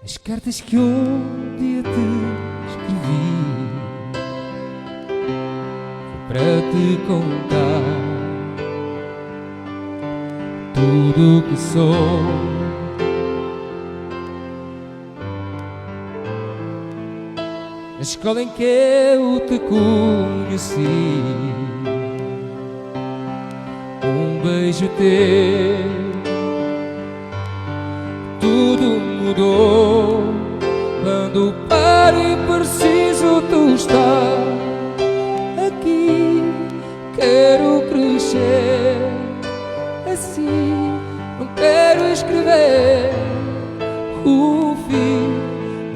as cartas que um dia te escrevi foi para te contar tudo o que sou. Na escola em que eu te conheci, um beijo teu, tudo mudou. Quando paro e preciso, tu estás aqui. Quero crescer assim, não quero escrever o fim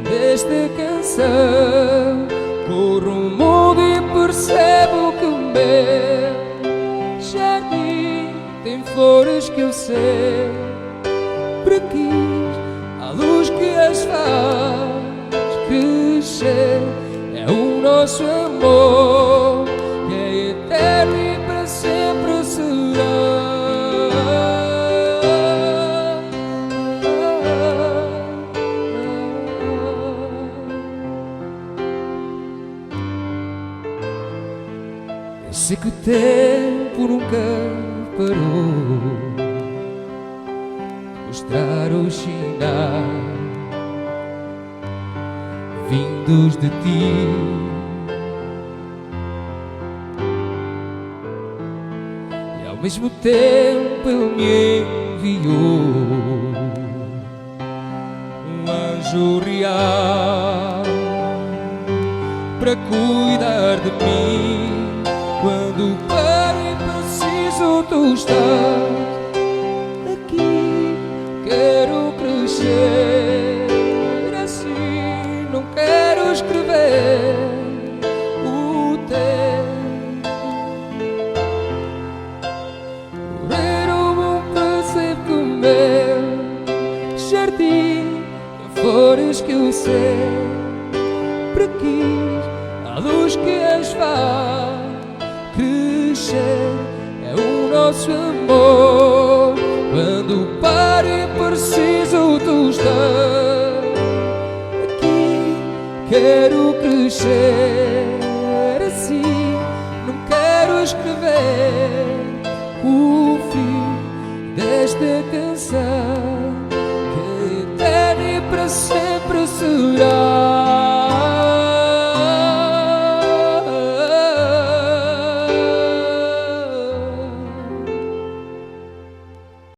desta canção. Corro o mundo e percebo que o meu jardim tem flores que eu sei para quis, a luz que as faz crescer. É o nosso amor que é eterno e para sempre será. Eu sei que o tempo nunca parou mostrar os sinais vindos de ti, e ao mesmo tempo ele me enviou um anjo real para cuidar de mim. Quando paro e preciso, tu estás aqui. Quero crescer assim, não quero escrever o tempo. Correr o mundo para sempre que o meu jardim tem flores que eu sei para quis, a luz que as faz crescer. É o nosso amor. Quando paro e preciso, tu estás aqui. Quero crescer assim, não quero escrever o fim desta canção que eterna e para sempre será.